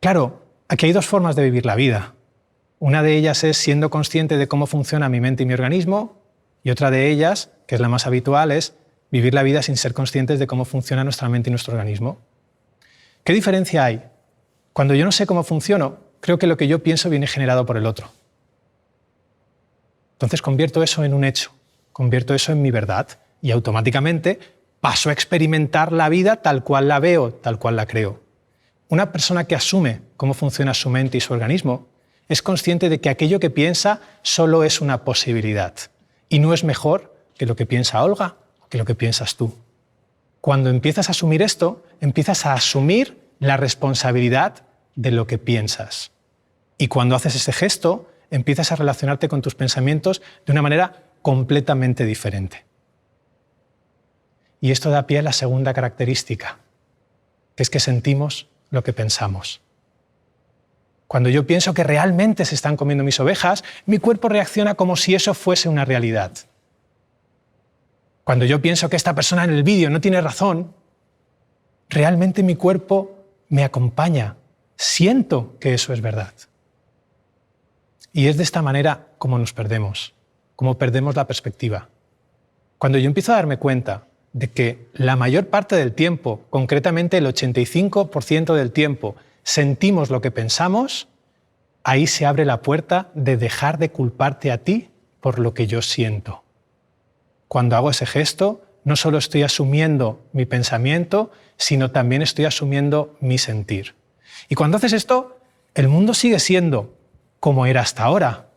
Claro, aquí hay dos formas de vivir la vida. Una de ellas es siendo consciente de cómo funciona mi mente y mi organismo, y otra de ellas, que es la más habitual, es vivir la vida sin ser conscientes de cómo funciona nuestra mente y nuestro organismo. ¿Qué diferencia hay? Cuando yo no sé cómo funciono, creo que lo que yo pienso viene generado por el otro. Entonces convierto eso en un hecho, convierto eso en mi verdad y automáticamente paso a experimentar la vida tal cual la veo, tal cual la creo. Una persona que asume cómo funciona su mente y su organismo es consciente de que aquello que piensa solo es una posibilidad y no es mejor que lo que piensa Olga o que lo que piensas tú. Cuando empiezas a asumir esto, empiezas a asumir la responsabilidad de lo que piensas. Y cuando haces ese gesto, empiezas a relacionarte con tus pensamientos de una manera completamente diferente. Y esto da pie a la segunda característica, que es que sentimos lo que pensamos. Cuando yo pienso que realmente se están comiendo mis ovejas, mi cuerpo reacciona como si eso fuese una realidad. Cuando yo pienso que esta persona en el vídeo no tiene razón, realmente mi cuerpo me acompaña. Siento que eso es verdad. Y es de esta manera como nos perdemos, como perdemos la perspectiva. Cuando yo empiezo a darme cuenta de que la mayor parte del tiempo, concretamente el 85% del tiempo, sentimos lo que pensamos, ahí se abre la puerta de dejar de culparte a ti por lo que yo siento. Cuando hago ese gesto, no solo estoy asumiendo mi pensamiento, sino también estoy asumiendo mi sentir. Y cuando haces esto, el mundo sigue siendo como era hasta ahora,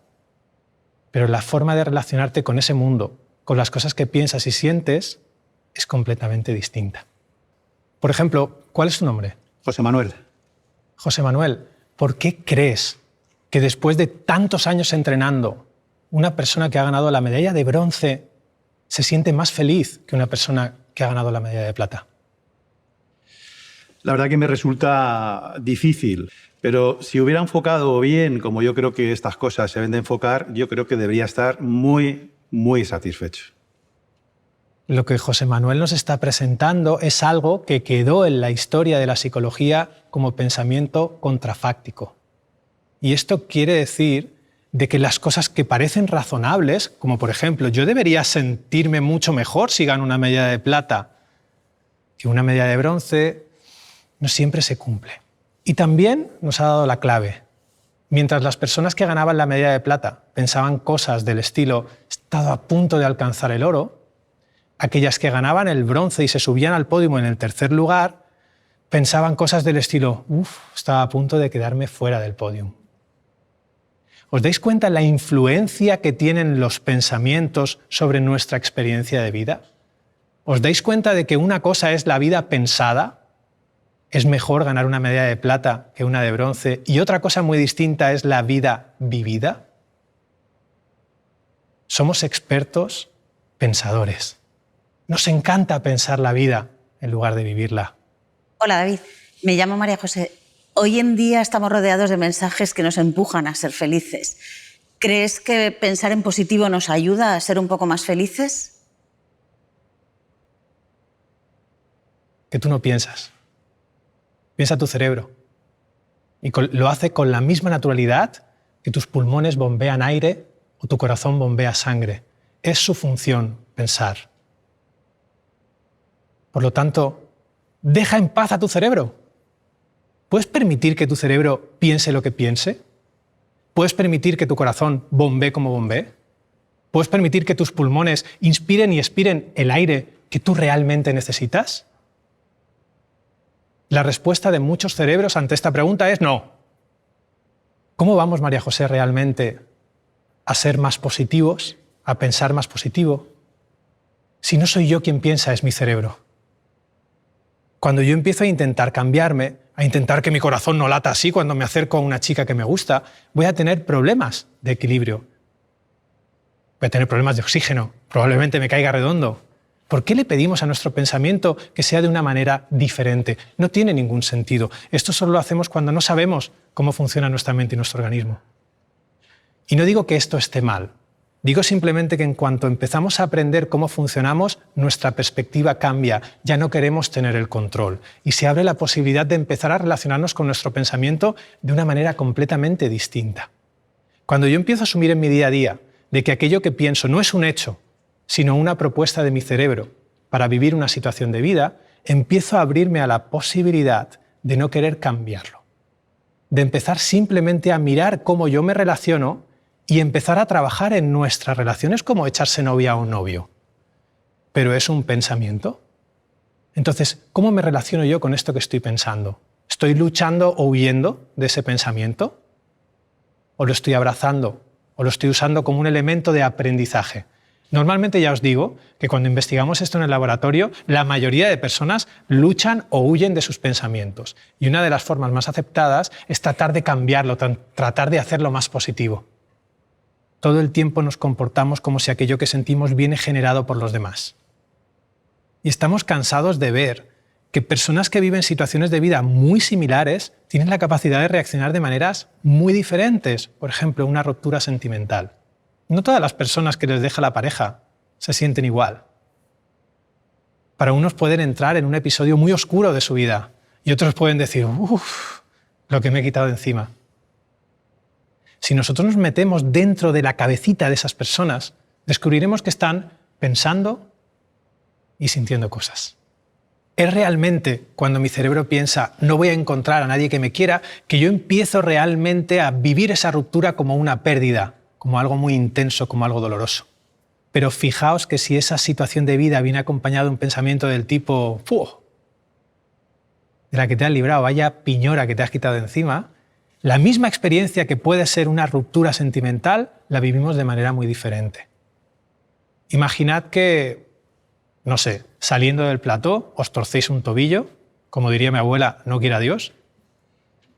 pero la forma de relacionarte con ese mundo, con las cosas que piensas y sientes, es completamente distinta. Por ejemplo, ¿cuál es tu nombre? José Manuel. José Manuel, ¿por qué crees que después de tantos años entrenando, una persona que ha ganado la medalla de bronce se siente más feliz que una persona que ha ganado la medalla de plata? La verdad que me resulta difícil, pero si hubiera enfocado bien, como yo creo que estas cosas se deben de enfocar, yo creo que debería estar muy, muy satisfecho. Lo que José Manuel nos está presentando es algo que quedó en la historia de la psicología como pensamiento contrafáctico. Y esto quiere decir de que las cosas que parecen razonables, como por ejemplo, yo debería sentirme mucho mejor si gano una medalla de plata que una medalla de bronce, no siempre se cumple. Y también nos ha dado la clave. Mientras las personas que ganaban la medalla de plata pensaban cosas del estilo «he estado a punto de alcanzar el oro», aquellas que ganaban el bronce y se subían al podio en el tercer lugar pensaban cosas del estilo «uf, estaba a punto de quedarme fuera del podio». ¿Os dais cuenta la influencia que tienen los pensamientos sobre nuestra experiencia de vida? ¿Os dais cuenta de que una cosa es la vida pensada? Es mejor ganar una medalla de plata que una de bronce. Y otra cosa muy distinta es la vida vivida. Somos expertos pensadores. Nos encanta pensar la vida en lugar de vivirla. Hola David, me llamo María José. Hoy en día estamos rodeados de mensajes que nos empujan a ser felices. ¿Crees que pensar en positivo nos ayuda a ser un poco más felices? Que tú no piensas. Piensa tu cerebro. Y lo hace con la misma naturalidad que tus pulmones bombean aire o tu corazón bombea sangre. Es su función pensar. Por lo tanto, deja en paz a tu cerebro. ¿Puedes permitir que tu cerebro piense lo que piense? ¿Puedes permitir que tu corazón bombee como bombee? ¿Puedes permitir que tus pulmones inspiren y expiren el aire que tú realmente necesitas? La respuesta de muchos cerebros ante esta pregunta es no. ¿Cómo vamos, María José, realmente a ser más positivos, a pensar más positivo? Si no soy yo quien piensa, es mi cerebro. Cuando yo empiezo a intentar cambiarme, a intentar que mi corazón no lata así cuando me acerco a una chica que me gusta, voy a tener problemas de equilibrio. Voy a tener problemas de oxígeno, probablemente me caiga redondo. ¿Por qué le pedimos a nuestro pensamiento que sea de una manera diferente? No tiene ningún sentido. Esto solo lo hacemos cuando no sabemos cómo funciona nuestra mente y nuestro organismo. Y no digo que esto esté mal, Digo simplemente que en cuanto empezamos a aprender cómo funcionamos, nuestra perspectiva cambia, ya no queremos tener el control y se abre la posibilidad de empezar a relacionarnos con nuestro pensamiento de una manera completamente distinta. Cuando yo empiezo a asumir en mi día a día de que aquello que pienso no es un hecho, sino una propuesta de mi cerebro para vivir una situación de vida, empiezo a abrirme a la posibilidad de no querer cambiarlo, de empezar simplemente a mirar cómo yo me relaciono y empezar a trabajar en nuestras relaciones como echarse novia a un novio. ¿Pero es un pensamiento? Entonces, ¿cómo me relaciono yo con esto que estoy pensando? ¿Estoy luchando o huyendo de ese pensamiento? ¿O lo estoy abrazando? ¿O lo estoy usando como un elemento de aprendizaje? Normalmente ya os digo que cuando investigamos esto en el laboratorio, la mayoría de personas luchan o huyen de sus pensamientos. Y una de las formas más aceptadas es tratar de cambiarlo, tratar de hacerlo más positivo. Todo el tiempo nos comportamos como si aquello que sentimos viene generado por los demás. Y estamos cansados de ver que personas que viven situaciones de vida muy similares tienen la capacidad de reaccionar de maneras muy diferentes. Por ejemplo, una ruptura sentimental. No todas las personas que les deja la pareja se sienten igual. Para unos pueden entrar en un episodio muy oscuro de su vida y otros pueden decir, uff, lo que me he quitado de encima. Si nosotros nos metemos dentro de la cabecita de esas personas, descubriremos que están pensando y sintiendo cosas. Es realmente cuando mi cerebro piensa no voy a encontrar a nadie que me quiera, que yo empiezo realmente a vivir esa ruptura como una pérdida, como algo muy intenso, como algo doloroso. Pero fijaos que si esa situación de vida viene acompañada de un pensamiento del tipo ¡fuh! De la que te has librado, vaya piñora que te has quitado de encima, la misma experiencia que puede ser una ruptura sentimental la vivimos de manera muy diferente. Imaginad que, no sé, saliendo del plató os torcéis un tobillo, como diría mi abuela, no quiera Dios,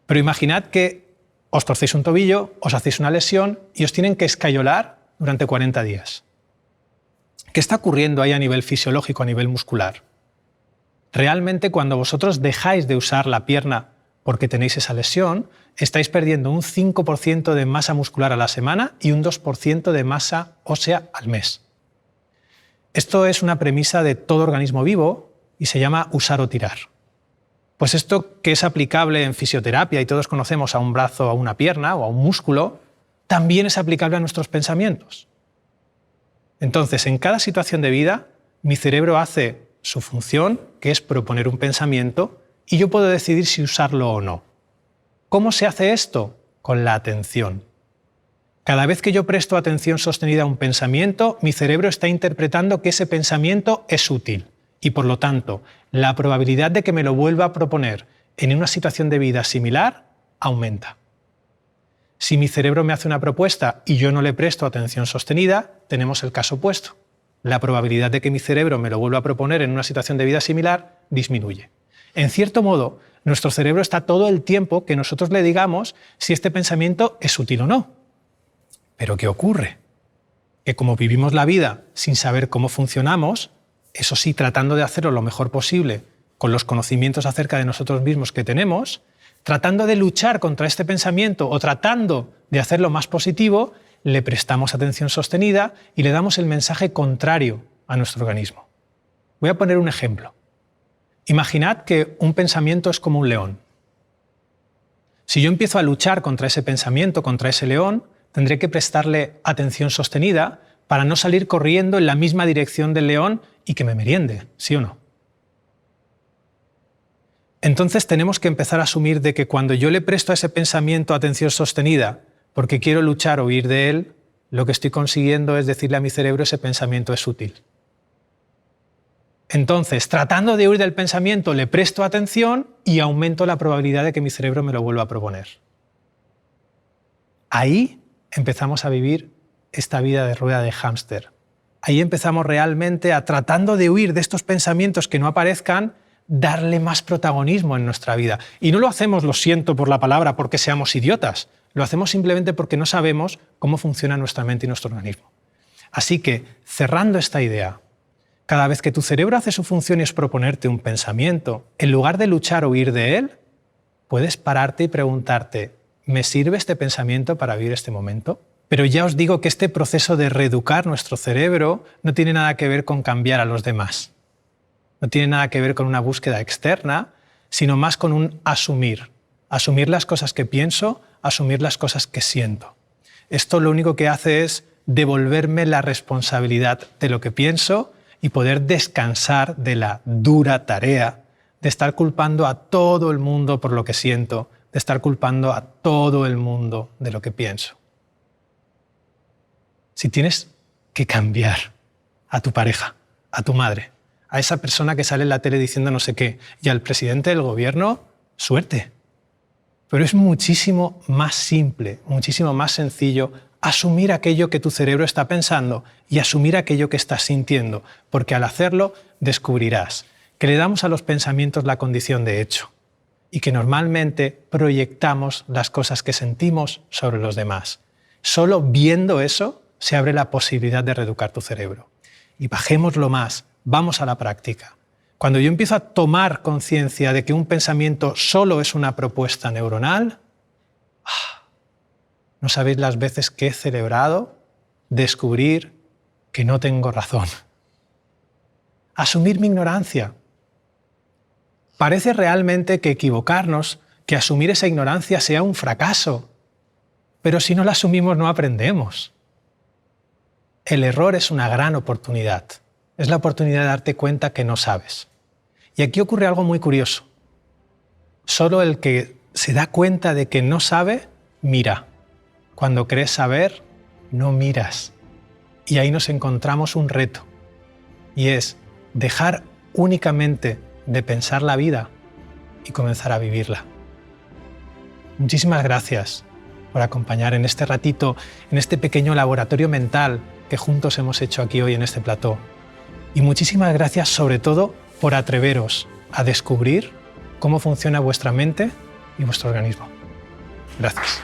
pero imaginad que os torcéis un tobillo, os hacéis una lesión y os tienen que escayolar durante 40 días. ¿Qué está ocurriendo ahí a nivel fisiológico, a nivel muscular? Realmente cuando vosotros dejáis de usar la pierna porque tenéis esa lesión, estáis perdiendo un 5% de masa muscular a la semana y un 2% de masa ósea al mes. Esto es una premisa de todo organismo vivo y se llama usar o tirar. Pues esto que es aplicable en fisioterapia y todos conocemos a un brazo, a una pierna o a un músculo, también es aplicable a nuestros pensamientos. Entonces, en cada situación de vida, mi cerebro hace su función, que es proponer un pensamiento, y yo puedo decidir si usarlo o no. ¿Cómo se hace esto? Con la atención. Cada vez que yo presto atención sostenida a un pensamiento, mi cerebro está interpretando que ese pensamiento es útil y, por lo tanto, la probabilidad de que me lo vuelva a proponer en una situación de vida similar aumenta. Si mi cerebro me hace una propuesta y yo no le presto atención sostenida, tenemos el caso opuesto. La probabilidad de que mi cerebro me lo vuelva a proponer en una situación de vida similar disminuye. En cierto modo, nuestro cerebro está todo el tiempo que nosotros le digamos si este pensamiento es útil o no. ¿Pero qué ocurre? Que como vivimos la vida sin saber cómo funcionamos, eso sí, tratando de hacerlo lo mejor posible con los conocimientos acerca de nosotros mismos que tenemos, tratando de luchar contra este pensamiento o tratando de hacerlo más positivo, le prestamos atención sostenida y le damos el mensaje contrario a nuestro organismo. Voy a poner un ejemplo. Imaginad que un pensamiento es como un león. Si yo empiezo a luchar contra ese pensamiento, contra ese león, tendré que prestarle atención sostenida para no salir corriendo en la misma dirección del león y que me meriende, ¿sí o no? Entonces tenemos que empezar a asumir de que cuando yo le presto a ese pensamiento atención sostenida porque quiero luchar o huir de él, lo que estoy consiguiendo es decirle a mi cerebro ese pensamiento es útil. Entonces, tratando de huir del pensamiento, le presto atención y aumento la probabilidad de que mi cerebro me lo vuelva a proponer. Ahí empezamos a vivir esta vida de rueda de hámster. Ahí empezamos realmente a, tratando de huir de estos pensamientos que no aparezcan, darle más protagonismo en nuestra vida. Y no lo hacemos, lo siento por la palabra, porque seamos idiotas. Lo hacemos simplemente porque no sabemos cómo funciona nuestra mente y nuestro organismo. Así que, cerrando esta idea, cada vez que tu cerebro hace su función y es proponerte un pensamiento, en lugar de luchar o huir de él, puedes pararte y preguntarte, ¿me sirve este pensamiento para vivir este momento? Pero ya os digo que este proceso de reeducar nuestro cerebro no tiene nada que ver con cambiar a los demás. No tiene nada que ver con una búsqueda externa, sino más con un asumir. Asumir las cosas que pienso, asumir las cosas que siento. Esto lo único que hace es devolverme la responsabilidad de lo que pienso y poder descansar de la dura tarea de estar culpando a todo el mundo por lo que siento, de estar culpando a todo el mundo de lo que pienso. Si tienes que cambiar a tu pareja, a tu madre, a esa persona que sale en la tele diciendo no sé qué, y al presidente del gobierno, suerte. Pero es muchísimo más simple, muchísimo más sencillo asumir aquello que tu cerebro está pensando y asumir aquello que estás sintiendo, porque al hacerlo descubrirás que le damos a los pensamientos la condición de hecho y que normalmente proyectamos las cosas que sentimos sobre los demás. Solo viendo eso se abre la posibilidad de reeducar tu cerebro. Y bajémoslo más, vamos a la práctica. Cuando yo empiezo a tomar conciencia de que un pensamiento solo es una propuesta neuronal, no sabéis las veces que he celebrado descubrir que no tengo razón. Asumir mi ignorancia. Parece realmente que equivocarnos, que asumir esa ignorancia sea un fracaso, pero si no la asumimos no aprendemos. El error es una gran oportunidad. Es la oportunidad de darte cuenta que no sabes. Y aquí ocurre algo muy curioso. Solo el que se da cuenta de que no sabe, mira. Cuando crees saber, no miras. Y ahí nos encontramos un reto. Y es dejar únicamente de pensar la vida y comenzar a vivirla. Muchísimas gracias por acompañar en este ratito, en este pequeño laboratorio mental que juntos hemos hecho aquí hoy en este plató. Y muchísimas gracias sobre todo por atreveros a descubrir cómo funciona vuestra mente y vuestro organismo. Gracias.